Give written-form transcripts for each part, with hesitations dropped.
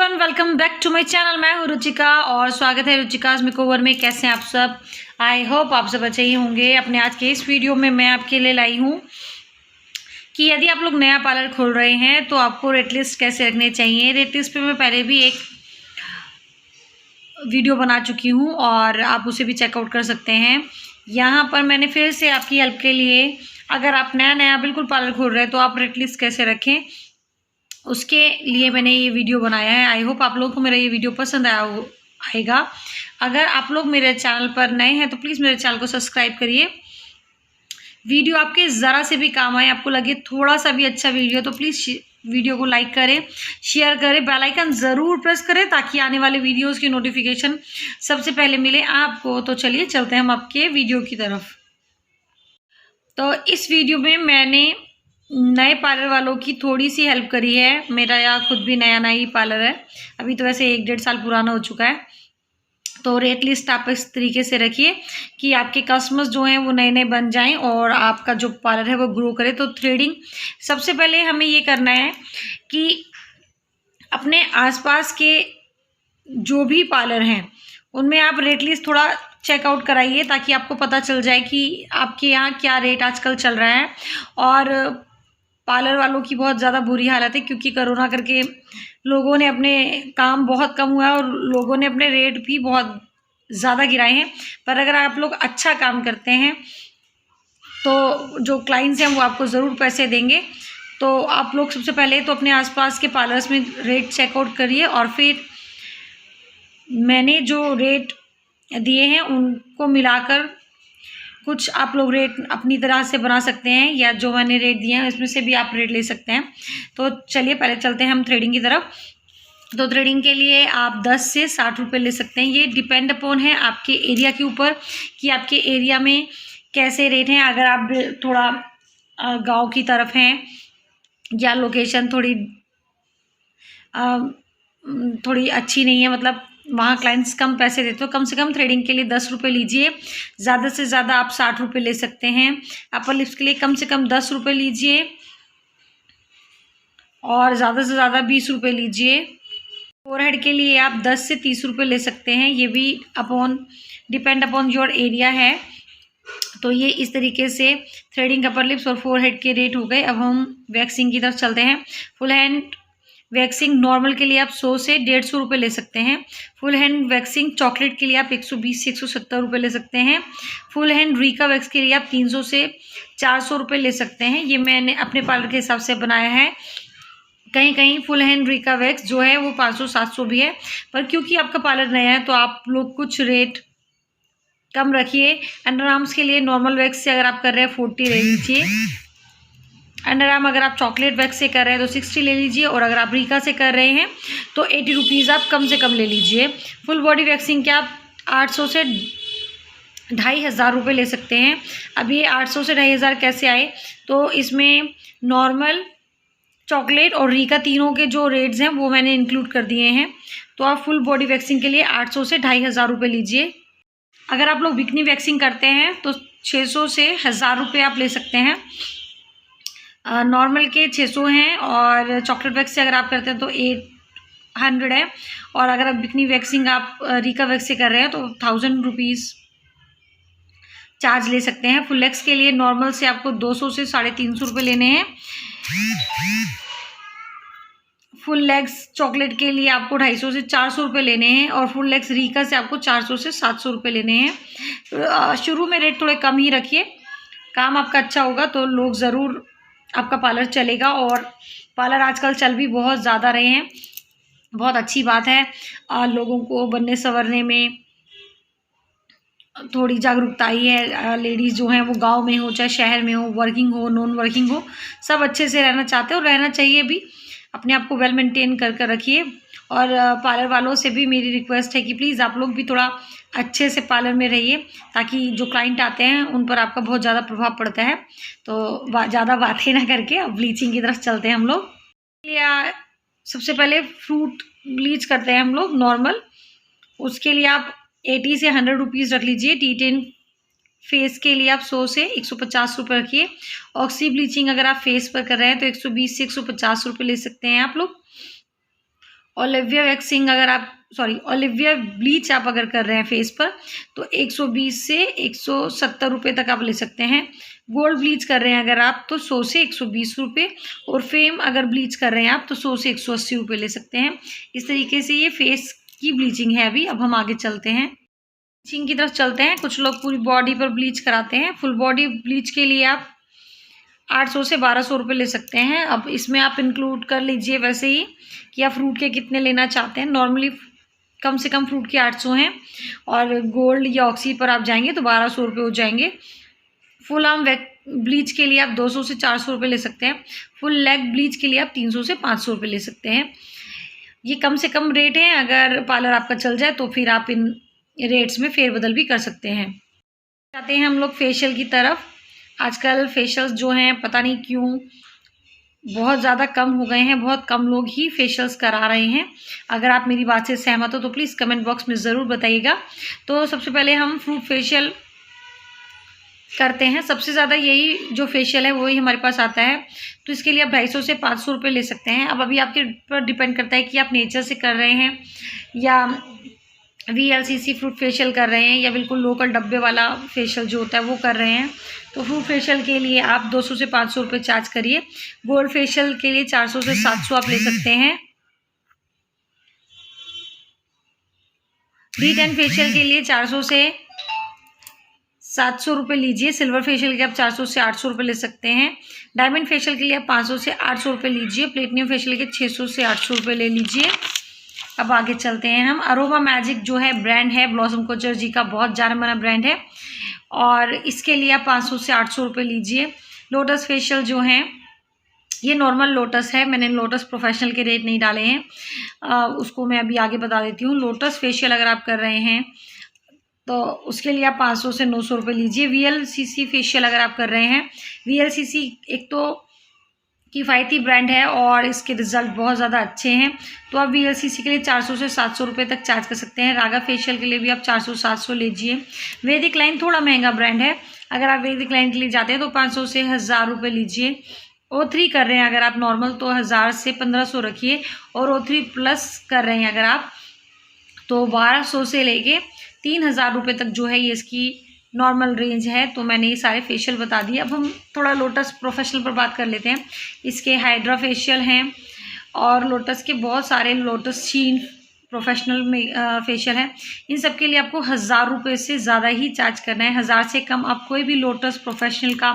Everyone, welcome back to my channel. मैं हूँ रुचिका और स्वागत है रुचिकाज मेकओवर में। कैसे हैं आप सब? आई होप आप सब अच्छे ही होंगे। अपने आज के इस वीडियो में मैं आपके लिए लाई हूँ कि यदि आप लोग नया पार्लर खोल रहे हैं तो आपको रेट लिस्ट कैसे रखने चाहिए। रेट लिस्ट पे मैं पहले भी एक वीडियो बना चुकी हूँ और आप उसे भी चेकआउट कर सकते हैं। यहाँ पर मैंने फिर से आपकी हेल्प के लिए, अगर आप नया बिल्कुल पार्लर खोल रहे हैं तो आप रेट लिस्ट कैसे रखें उसके लिए मैंने ये वीडियो बनाया है। आई होप आप लोगों को मेरा ये वीडियो पसंद आएगा। अगर आप लोग मेरे चैनल पर नए हैं तो प्लीज़ मेरे चैनल को सब्सक्राइब करिए। वीडियो आपके ज़रा से भी काम आए, आपको लगे थोड़ा सा भी अच्छा वीडियो, तो प्लीज़ वीडियो को लाइक करें, शेयर करें, बेल आइकन ज़रूर प्रेस करें ताकि आने वाले वीडियोज़ की नोटिफिकेशन सबसे पहले मिले आपको। तो चलिए चलते हैं हम आपके वीडियो की तरफ। तो इस वीडियो में मैंने नए पार्लर वालों की थोड़ी सी हेल्प करी है। मेरा यहाँ खुद भी नया ही पार्लर है, अभी तो वैसे 1-1.5 साल पुराना हो चुका है। तो रेट लिस्ट आप इस तरीके से रखिए कि आपके कस्टमर्स जो हैं वो नए बन जाएं और आपका जो पार्लर है वो ग्रो करे। तो थ्रेडिंग सबसे पहले हमें ये करना है कि अपने आसपास के जो भी पार्लर हैं उनमें आप रेट लिस्ट थोड़ा चेकआउट कराइए ताकि आपको पता चल जाए कि आपके यहाँ क्या रेट आजकल चल रहा है। और पार्लर वालों की बहुत ज़्यादा बुरी हालत है क्योंकि कोरोना करके लोगों ने अपने काम बहुत कम हुआ है और लोगों ने अपने रेट भी बहुत ज़्यादा गिराए हैं। पर अगर आप लोग अच्छा काम करते हैं तो जो क्लाइंट्स हैं वो आपको ज़रूर पैसे देंगे। तो आप लोग सबसे पहले तो अपने आसपास के पार्लर्स में रेट चेकआउट करिए और फिर मैंने जो रेट दिए हैं उनको मिलाकर कुछ आप लोग रेट अपनी तरह से बना सकते हैं, या जो मैंने रेट दिए हैं इसमें से भी आप रेट ले सकते हैं। तो चलिए पहले चलते हैं हम थ्रेडिंग की तरफ। तो थ्रेडिंग के लिए आप 10 से 60 रुपये ले सकते हैं। ये डिपेंड अपॉन है आपके एरिया के ऊपर कि आपके एरिया में कैसे रेट हैं। अगर आप थोड़ा गांव की तरफ हैं या लोकेशन थोड़ी अच्छी नहीं है, मतलब वहाँ क्लाइंट्स कम पैसे देते हो, कम से कम थ्रेडिंग के लिए 10 रुपये लीजिए। ज़्यादा से ज़्यादा आप 60 रुपये ले सकते हैं। अपर लिप्स के लिए कम से कम 10 रुपये लीजिए और ज़्यादा से ज़्यादा 20 रुपये लीजिए। फोरहेड के लिए आप 10 से 30 रुपये ले सकते हैं। ये भी डिपेंड अपॉन योर एरिया है। तो ये इस तरीके से थ्रेडिंग, अपर लिप्स और फोरहेड के रेट हो गए। अब हम वैक्सिंग की तरफ चलते हैं। फुल हैंड वैक्सिंग नॉर्मल के लिए आप 100 से 150 रुपये ले सकते हैं। फुल हैंड वैक्सिंग चॉकलेट के लिए आप 120 से 170 रुपये ले सकते हैं। फुल हैंड रीका वैक्स के लिए आप 300 से 400 रुपये ले सकते हैं। ये मैंने अपने पार्लर के हिसाब से बनाया है। कहीं कहीं फुल हैंड रीका वैक्स जो है वो 500-700 भी है, पर क्योंकि आपका पार्लर नया है तो आप लोग कुछ रेट कम रखिए। अंडर आर्म्स के लिए नॉर्मल वैक्स से अगर आप कर रहे हैं 40 ले लीजिए। अंडर आर्म अगर आप चॉकलेट वैक्स से कर रहे हैं तो 60 ले लीजिए, और अगर आप रीका से कर रहे हैं तो 80 रुपीज़ आप कम से कम ले लीजिए। फुल बॉडी वैक्सिंग के आप 800 से 2,500 रुपये ले सकते हैं। अब ये 800 से 2,500 कैसे आए? तो इसमें नॉर्मल, चॉकलेट और रीका तीनों के जो रेट्स हैं वो मैंने इंक्लूड कर दिए हैं। तो आप फुल बॉडी वैक्सिंग के लिए 800 से 2,500 रुपये लीजिए। अगर आप लोग बिकनी वैक्सिंग करते हैं तो 600 से 1,000 रुपये आप ले सकते हैं। नॉर्मल के 600 हैं और चॉकलेट वैक्स से अगर आप करते हैं तो 800 है, और अगर आप बिकनी वैक्सिंग आप रीका वैक्स से कर रहे हैं तो 1,000 रुपीज़ चार्ज ले सकते हैं। फुल लेग्स के लिए नॉर्मल से आपको 200 से 350 रुपये लेने हैं। फुल लेग्स चॉकलेट के लिए आपको 250 से 400 रुपये लेने हैं, और फुल लेग्स रीका से आपको 400 से 700 रुपये लेने हैं। शुरू में रेट थोड़े कम ही रखिए। काम आपका अच्छा होगा तो लोग ज़रूर, आपका पार्लर चलेगा। और पार्लर आजकल चल भी बहुत ज़्यादा रहे हैं, बहुत अच्छी बात है। लोगों को बनने संवरने में थोड़ी जागरूकता आई है। लेडीज़ जो हैं वो गांव में हो चाहे शहर में हो, वर्किंग हो नॉन वर्किंग हो, सब अच्छे से रहना चाहते हो, रहना चाहिए भी। अपने आप को वेल मेंटेन कर रखिए। और पार्लर वालों से भी मेरी रिक्वेस्ट है कि प्लीज़ आप लोग भी थोड़ा अच्छे से पार्लर में रहिए ताकि जो क्लाइंट आते हैं उन पर आपका बहुत ज़्यादा प्रभाव पड़ता है। तो ज़्यादा बातें ना करके अब ब्लीचिंग की तरफ चलते हैं हम लोग। सबसे पहले फ्रूट ब्लीच करते हैं हम लोग नॉर्मल। उसके लिए आप 80 से 100 रुपीज़ रख लीजिए। T10 फेस के लिए आप 100 से 150 रुपये रखिए। ऑक्सी ब्लीचिंग अगर आप फेस पर कर रहे हैं तो 120 से 150 रुपये ले सकते हैं आप लोग। ओलिविया वैक्सिंग अगर आप ओलिविया ब्लीच आप अगर कर रहे हैं फेस पर तो 120 से 170 रुपये तक आप ले सकते हैं। गोल्ड ब्लीच कर रहे हैं अगर आप तो 100 से 120 रुपये, और फेम अगर ब्लीच कर रहे हैं आप तो 100 से 180 रुपये ले सकते हैं। इस तरीके से ये फेस की ब्लीचिंग है। अभी अब हम आगे चलते हैं, ब्लीचिंग की तरफ चलते हैं। कुछ लोग पूरी बॉडी पर ब्लीच कराते हैं। फुल बॉडी ब्लीच के लिए आप 800 से 1200 रुपये ले सकते हैं। अब इसमें आप इंक्लूड कर लीजिए वैसे ही कि आप फ्रूट के कितने लेना चाहते हैं। नॉर्मली कम से कम फ्रूट के 800 हैं, और गोल्ड या ऑक्सी पर आप जाएंगे तो 1200 रुपये हो जाएंगे। फुल आर्म ब्लीच के लिए आप 200 से 400 रुपये ले सकते हैं। फुल लेग ब्लीच के लिए आप 300 से 500 रुपये ले सकते हैं। ये कम से कम रेट है। अगर पार्लर आपका चल जाए तो फिर आप इन रेट्स में फेरबदल भी कर सकते हैं। जाते हैं हम लोग फेशियल की तरफ। आजकल फेशियल्स जो हैं पता नहीं क्यों बहुत ज़्यादा कम हो गए हैं, बहुत कम लोग ही फेशियल्स करा रहे हैं। अगर आप मेरी बात से सहमत हो तो प्लीज़ कमेंट बॉक्स में ज़रूर बताइएगा। तो सबसे पहले हम फ्रूट फेशियल करते हैं। सबसे ज़्यादा यही जो फेशियल है वही हमारे पास आता है, तो इसके लिए आप 250 से 500 रुपये ले सकते हैं। अब अभी आपके पर डिपेंड करता है कि आप नेचर से कर रहे हैं या VLCC फ्रूट फेशियल कर रहे हैं या बिल्कुल लोकल डब्बे वाला फेशियल जो होता है वो कर रहे हैं। तो फ्रूट फेशियल के लिए आप 200 से 500 रुपये चार्ज करिए। गोल्ड फेशियल के लिए 400 से 700 आप ले सकते हैं। D10 फेशियल के लिए 400 से 700 रुपये लीजिए। सिल्वर फेशियल के आप 400 से 800 रुपये ले सकते हैं। डायमंड फेशियल के लिए आप 500 से 800 रुपये लीजिए। प्लेटिनियम फेशियल के 600 से 800 रुपये ले लीजिए। अब आगे चलते हैं हम। अरोमा मैजिक जो है ब्रांड है, ब्लॉसम कोचर जी का बहुत जाना माना ब्रांड है, और इसके लिए आप 500 से 800 रुपये लीजिए। लोटस फेशियल जो है ये नॉर्मल लोटस है, मैंने लोटस प्रोफेशनल के रेट नहीं डाले हैं, उसको मैं अभी आगे बता देती हूँ। लोटस फेशियल अगर आप कर रहे हैं तो उसके लिए आप 500 से 900 रुपये लीजिए। VLCC फेशियल अगर आप कर रहे हैं, VLCC एक तो किफ़ायती ब्रांड है और इसके रिज़ल्ट बहुत ज़्यादा अच्छे हैं, तो आप VLCC के लिए 400 से 700 रुपये तक चार्ज कर सकते हैं। रागा फेशियल के लिए भी आप 400-700 लीजिए। वैदिक लाइन थोड़ा महंगा ब्रांड है, अगर आप वैदिक लाइन के लिए जाते हैं तो 500 से 1000 रुपये लीजिए। O3 कर रहे हैं अगर आप नॉर्मल तो 1000 से 1500 रखिए, और O3 प्लस कर रहे हैं अगर आप तो 1200 से लेके 3000 रुपये तक जो है ये इसकी नॉर्मल रेंज है। तो मैंने ये सारे फेशियल बता दिए। अब हम थोड़ा लोटस प्रोफेशनल पर बात कर लेते हैं। इसके हाइड्रा फेशियल हैं, और लोटस के बहुत सारे लोटस शीन प्रोफेशनल में फेशियल हैं। इन सब के लिए आपको 1000 रुपये से ज़्यादा ही चार्ज करना है। 1000 से कम आप कोई भी लोटस प्रोफेशनल का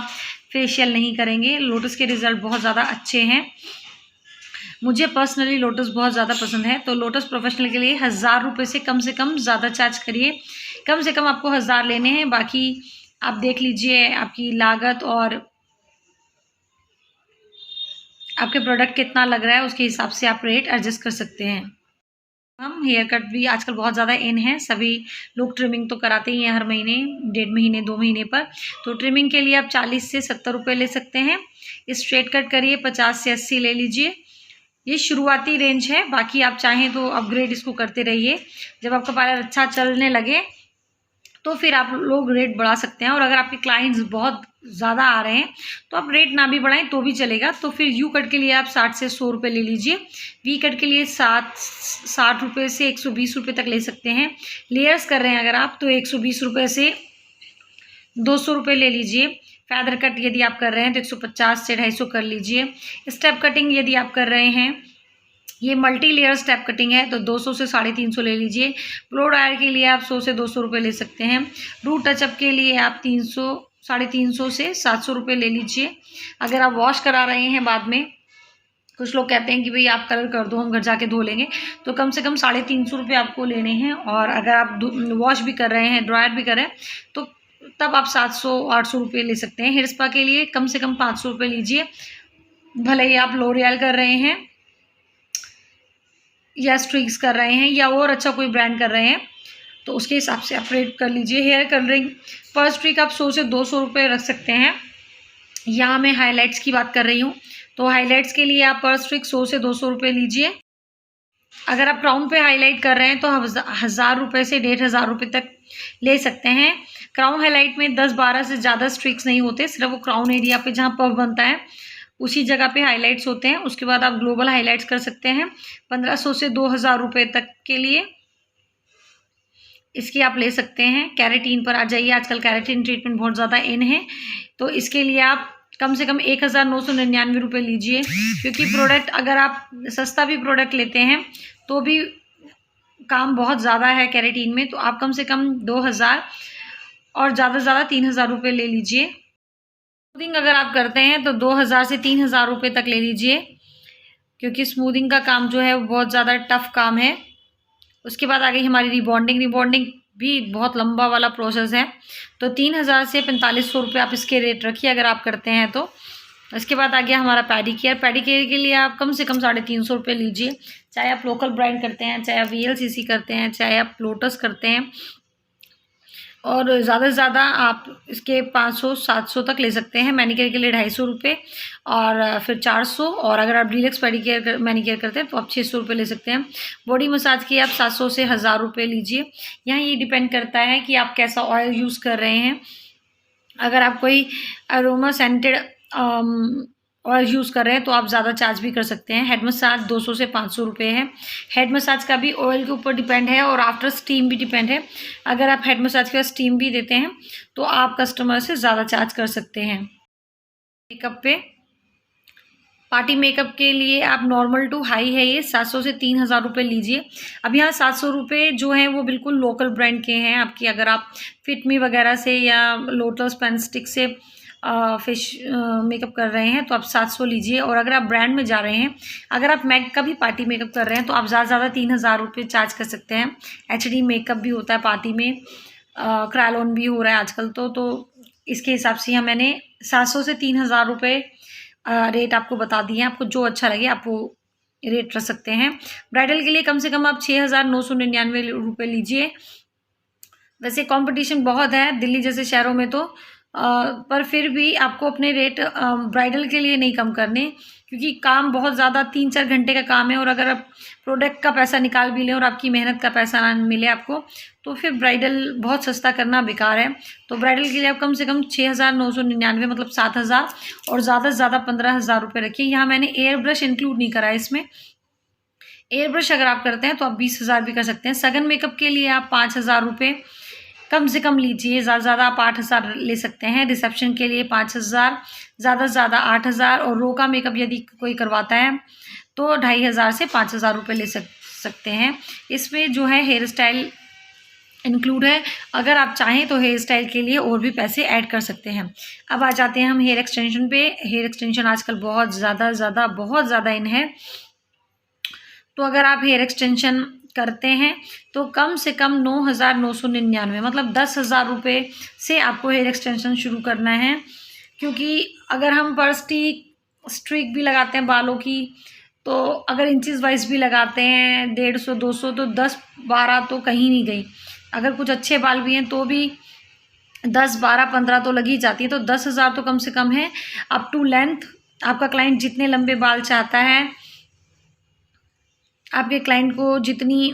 फेशियल नहीं करेंगे। लोटस के रिज़ल्ट बहुत ज़्यादा अच्छे हैं। मुझे पर्सनली लोटस बहुत ज़्यादा पसंद है, तो लोटस प्रोफेशनल के लिए 1000 रुपये से कम ज़्यादा चार्ज करिए। कम से कम आपको 1000 लेने हैं, बाकी आप देख लीजिए आपकी लागत और आपके प्रोडक्ट कितना लग रहा है, उसके हिसाब से आप रेट एडजस्ट कर सकते हैं। हम हेयर कट भी आजकल बहुत ज़्यादा इन है, सभी लोग ट्रिमिंग तो कराते ही हैं हर महीने, 1.5 महीने 2 महीने पर। तो ट्रिमिंग के लिए आप 40 से 70 रुपये ले सकते हैं। स्ट्रेट कट करिए 50 से 80 ले लीजिए। ये शुरुआती रेंज है, बाकी आप चाहें तो अपग्रेड इसको करते रहिए। जब आपका पार्लर अच्छा चलने लगे तो फिर आप लोग रेट बढ़ा सकते हैं। और अगर आपके क्लाइंट्स बहुत ज़्यादा आ रहे हैं तो आप रेट ना भी बढ़ाएं तो भी चलेगा। तो फिर यू कट के लिए आप 60 से 100 रुपये ले लीजिए। वी कट के लिए 60 रुपये से 120 रुपये तक ले सकते हैं। लेयर्स कर रहे हैं अगर आप तो 120 रुपये से 200 रुपये ले लीजिए। फैदर कट यदि आप कर रहे हैं तो 150 से 250 कर लीजिए। स्टेप कटिंग यदि आप कर रहे हैं, ये मल्टी लेयर स्टेप कटिंग है, तो 200 से 350 ले लीजिए। ब्लो ड्रायर के लिए आप 100 से 200 रुपये ले सकते हैं। रूट टचअप के लिए आप 300 350 से 700 रुपये ले लीजिए। अगर आप वॉश करा रहे हैं बाद में, कुछ लोग कहते हैं कि भाई आप कलर कर दो हम घर जाके धो लेंगे, तो कम से कम 350 रुपये आपको लेने हैं। और अगर आप वॉश भी कर रहे हैं, ड्रायर भी कर रहे हैं, तो तब आप 700-800 रुपये ले सकते हैं। हेयर स्पा के लिए कम से कम 500 रुपये लीजिए। भले ही आप लॉरियल कर रहे हैं या स्ट्रिक्स कर रहे हैं या और अच्छा कोई ब्रांड कर रहे हैं, तो उसके हिसाब से आप रेट कर लीजिए। हेयर कलरिंग पर स्ट्रिक आप 100 से 200 रुपये रख सकते हैं। यहाँ मैं हाइलाइट्स की बात कर रही हूँ, तो हाइलाइट्स के लिए आप पर स्ट्रिक 100 से 200 रुपये लीजिए। अगर आप क्राउन पे हाईलाइट कर रहे हैं तो 1000 रुपये से 1500 रुपये तक ले सकते हैं। क्राउन हाईलाइट में 10-12 से ज़्यादा स्ट्रिक्स नहीं होते, सिर्फ वो क्राउन एरिया पे जहाँ पफ बनता है उसी जगह पे हाइलाइट्स होते हैं। उसके बाद आप ग्लोबल हाइलाइट्स कर सकते हैं 1500 से 2000 रुपये तक के लिए, इसकी आप ले सकते हैं। कैरेटीन पर आ जाइए, आजकल कैरेटीन ट्रीटमेंट बहुत ज़्यादा इन है, तो इसके लिए आप कम से कम 1999 रुपये लीजिए, क्योंकि प्रोडक्ट अगर आप सस्ता भी प्रोडक्ट लेते हैं तो भी काम बहुत ज़्यादा है कैरेटीन में, तो आप कम से कम 2000 और ज़्यादा से ज़्यादा 3000 रुपये ले लीजिए। स्मूदिंग अगर आप करते हैं तो 2000 से 3000 रुपये तक ले लीजिए, क्योंकि स्मूदिंग का काम जो है वो बहुत ज़्यादा टफ काम है। उसके बाद आ गई हमारी रिबॉन्डिंग। रिबॉन्डिंग भी बहुत लंबा वाला प्रोसेस है, तो 3000 से 4500 रुपये आप इसके रेट रखिए अगर आप करते हैं तो। इसके बाद आ गया हमारा पेडिकेयर। पेडिकेयर के लिए आप कम से कम 350 रुपये लीजिए, चाहे आप लोकल ब्रांड करते हैं, चाहे आप VLCC करते हैं, चाहे आप लोटस करते हैं, और ज़्यादा से ज़्यादा आप इसके 500-700 तक ले सकते हैं। मैनिकेयर के लिए 250 रुपये और फिर 400, और अगर आप डीलक्स पेडिकेयर मैनिकेयर करते हैं तो आप 600 रुपये ले सकते हैं। बॉडी मसाज के आप 700 से 1000 रुपये लीजिए। यहाँ ये डिपेंड करता है कि आप कैसा ऑयल यूज़ कर रहे हैं। अगर आप कोई अरोमा सेंटेड ऑयल यूज़ कर रहे हैं तो आप ज़्यादा चार्ज भी कर सकते हैं। हेड मसाज 200 से 500 रुपये है। हेड मसाज का भी ऑयल के ऊपर डिपेंड है और आफ्टर स्टीम भी डिपेंड है। अगर आप हेड मसाज के बाद स्टीम भी देते हैं तो आप कस्टमर से ज़्यादा चार्ज कर सकते हैं। मेकअप पे, पार्टी मेकअप के लिए आप नॉर्मल टू हाई है ये 700 से 3000 रुपये लीजिए। अब यहाँ 700 रुपये जो हैं वो बिल्कुल लोकल ब्रांड के हैं आपकी। अगर आप फिटमी वगैरह से या लोटस पेन स्टिक से फेस मेकअप कर रहे हैं तो आप 700 लीजिए। और अगर आप ब्रांड में जा रहे हैं, अगर आप मैक का भी पार्टी मेकअप कर रहे हैं तो आप ज़्यादा से ज़्यादा 3000 रुपये चार्ज कर सकते हैं। HD मेकअप भी होता है पार्टी में, क्रायलॉन भी हो रहा है आजकल, तो इसके हिसाब से यहाँ मैंने 700 से 3000 रुपये रेट आपको बता दिए हैं। आपको जो अच्छा लगे आप वो रेट रख सकते हैं। ब्राइडल के लिए कम से कम आप 6999 रुपये लीजिए। वैसे कंपटीशन बहुत है दिल्ली जैसे शहरों में तो, पर फिर भी आपको अपने रेट ब्राइडल के लिए नहीं कम करने, क्योंकि काम बहुत ज़्यादा 3-4 घंटे का काम है, और अगर आप प्रोडक्ट का पैसा निकाल भी लें और आपकी मेहनत का पैसा ना मिले आपको, तो फिर ब्राइडल बहुत सस्ता करना बेकार है। तो ब्राइडल के लिए आप कम से कम 6999 मतलब 7000 और ज़्यादा से ज़्यादा 15000 रुपये रखिए। यहाँ मैंने एयर ब्रश इंक्लूड नहीं करा है इसमें। एयर ब्रश अगर आप करते हैं तो आप 20000 भी कर सकते हैं। सघन मेकअप के लिए आप 5000 रुपये कम से कम लीजिए, ज़्यादा से ज़्यादा आप 8000 ले सकते हैं। रिसेप्शन के लिए 5000, ज़्यादा से ज़्यादा 8000, और रोका मेकअप यदि कोई करवाता है तो 2500 से 5000 रुपये ले सकते हैं। इसमें जो है हेयर स्टाइल इंक्लूड है। अगर आप चाहें तो हेयर स्टाइल के लिए और भी पैसे ऐड कर सकते हैं। अब आ जाते हैं हम हेयर एक्सटेंशन पे। हेयर एक्सटेंशन आजकल बहुत ज़्यादा इन है, तो अगर आप हेयर एक्सटेंशन करते हैं तो कम से कम 9999 मतलब 10,000 रुपये से आपको हेयर एक्सटेंशन शुरू करना है। क्योंकि अगर हम पर स्ट्रिक भी लगाते हैं बालों की, तो अगर इंचेस वाइज भी लगाते हैं 150-200 तो 10-12 तो कहीं नहीं गई। अगर कुछ अच्छे बाल भी हैं तो भी 10-12-15 तो लगी जाती है। तो 10,000 तो कम से कम है। अप टू लेंथ आपका क्लाइंट जितने लंबे बाल चाहता है, आपके क्लाइंट को जितनी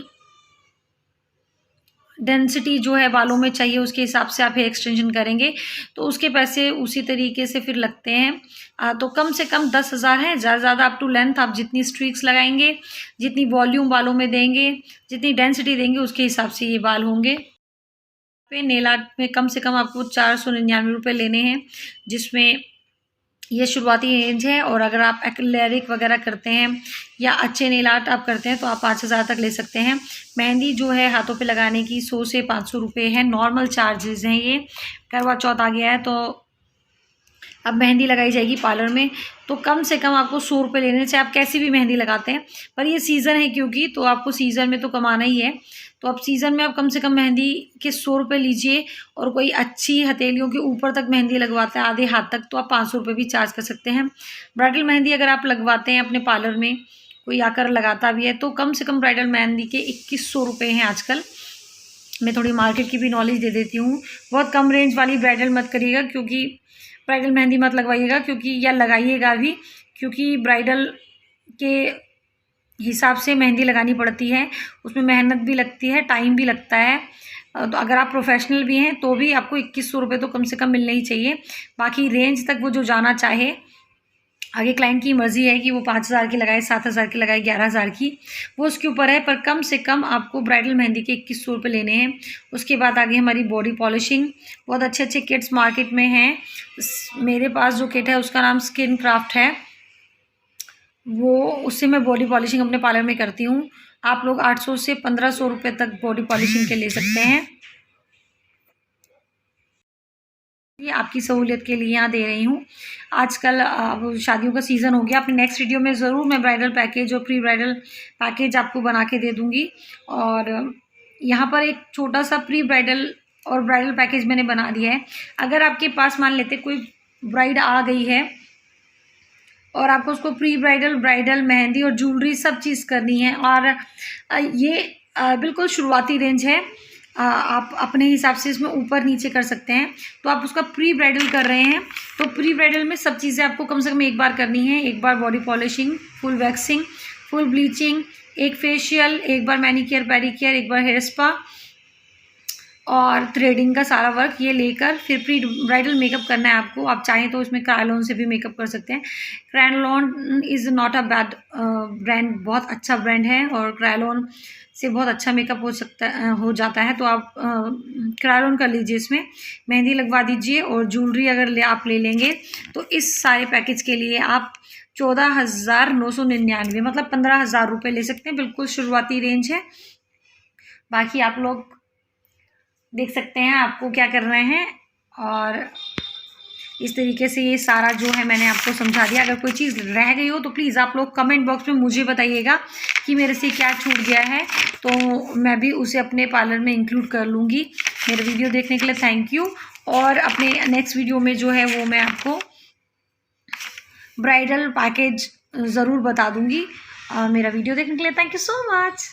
डेंसिटी जो है बालों में चाहिए उसके हिसाब से आप हेयर एक्सटेंशन करेंगे तो उसके पैसे उसी तरीके से फिर लगते हैं। तो कम से कम 10,000 है। ज़्यादा से ज़्यादा अप टू लेंथ आप जितनी स्ट्रीक्स लगाएंगे, जितनी वॉल्यूम बालों में देंगे, जितनी डेंसिटी देंगे, उसके हिसाब से ये बाल होंगे। पे नेल आर्ट में कम से कम आपको 499 रुपये लेने हैं, जिसमें ये शुरुआती रेंज है। और अगर आप एक्रेलिक वगैरह करते हैं या अच्छे नेल आर्ट आप करते हैं तो आप 5,000 तक ले सकते हैं। मेहंदी जो है हाथों पे लगाने की 100 से 500 रुपये है, नॉर्मल चार्जेस हैं ये। करवा चौथ आ गया है तो अब मेहंदी लगाई जाएगी पार्लर में, तो कम से कम आपको 100 रुपये लेने से आप कैसी भी मेहंदी लगाते हैं। पर ये सीज़न है क्योंकि, तो आपको सीज़न में तो कमाना ही है। तो अब सीज़न में आप कम से कम मेहंदी के 100 रुपये लीजिए। और कोई अच्छी हथेलियों के ऊपर तक मेहंदी लगवाता है आधे हाथ तक, तो आप 500 रुपये भी चार्ज कर सकते हैं। ब्राइडल मेहंदी अगर आप लगवाते हैं अपने पार्लर में, कोई आकर लगाता भी है, तो कम से कम ब्राइडल मेहंदी के 2100 रुपये हैं आजकल। मैं थोड़ी मार्केट की भी नॉलेज दे देती हूँ। बहुत कम रेंज वाली ब्राइडल मत करिएगा, क्योंकि ब्राइडल मेहंदी मत लगवाइएगा, क्योंकि या लगाइएगा भी, क्योंकि ब्राइडल के हिसाब से मेहंदी लगानी पड़ती है, उसमें मेहनत भी लगती है, टाइम भी लगता है। तो अगर आप प्रोफेशनल भी हैं तो भी आपको 2100 रुपये तो कम से कम मिलने ही चाहिए। बाकी रेंज तक वो जो जाना चाहे आगे क्लाइंट की मर्ज़ी है कि वो 5,000 की लगाए, 7,000 की लगाए, 11,000 की, वो उसके ऊपर है। पर कम से कम आपको ब्राइडल मेहंदी के 2100 रुपये लेने हैं। उसके बाद आगे हमारी बॉडी पॉलिशिंग, बहुत अच्छे अच्छे किट्स मार्केट में हैं। मेरे पास जो किट है उसका नाम स्किन क्राफ्ट है, वो उससे मैं बॉडी पॉलिशिंग अपने पार्लर में करती हूँ। आप लोग 800 से 1500 रुपये तक बॉडी पॉलिशिंग के ले सकते हैं। ये आपकी सहूलियत के लिए यहाँ दे रही हूँ। आजकल अब शादियों का सीज़न हो गया। अपनी नेक्स्ट वीडियो में ज़रूर मैं ब्राइडल पैकेज और प्री ब्राइडल पैकेज आपको बना के दे दूँगी। और यहाँ पर एक छोटा सा प्री ब्राइडल और ब्राइडल पैकेज मैंने बना दिया है। अगर आपके पास मान लेते कोई ब्राइड आ गई है और आपको उसको प्री ब्राइडल, ब्राइडल, मेहंदी और ज्वेलरी सब चीज़ करनी है, और ये बिल्कुल शुरुआती रेंज है, आप अपने हिसाब से इसमें ऊपर नीचे कर सकते हैं। तो आप उसका प्री ब्राइडल कर रहे हैं तो प्री ब्राइडल में सब चीज़ें आपको कम से कम एक बार करनी है। एक बार body polishing, full waxing, full bleaching, एक फेशियल, एक बार मैनीक्योर पेडिक्योर, एक बार हेयर स्पा और थ्रेडिंग का सारा वर्क ये लेकर फिर प्री ब्राइडल मेकअप करना है आपको। आप चाहें तो इसमें क्रायोलॉन से भी मेकअप कर सकते हैं। Kryolan is not a bad brand, बहुत अच्छा ब्रांड है और क्रायोलॉन से बहुत अच्छा मेकअप हो जाता है। तो आप क्रायोलॉन कर लीजिए, इसमें मेहंदी लगवा दीजिए। और ज्वेलरी अगर आप ले लेंगे तो इस सारे पैकेज के लिए आप 14,999 मतलब 15,000 रुपये ले सकते हैं। बिल्कुल शुरुआती रेंज है। बाकी आप लोग देख सकते हैं आपको क्या कर रहे हैं। और इस तरीके से ये सारा जो है मैंने आपको समझा दिया। अगर कोई चीज़ रह गई हो तो प्लीज़ आप लोग कमेंट बॉक्स में मुझे बताइएगा कि मेरे से क्या छूट गया है, तो मैं भी उसे अपने पार्लर में इंक्लूड कर लूँगी। मेरा वीडियो देखने के लिए थैंक यू। और अपने नेक्स्ट वीडियो में जो है वो मैं आपको ब्राइडल पैकेज ज़रूर बता दूँगी। मेरा वीडियो देखने के लिए थैंक यू सो मच।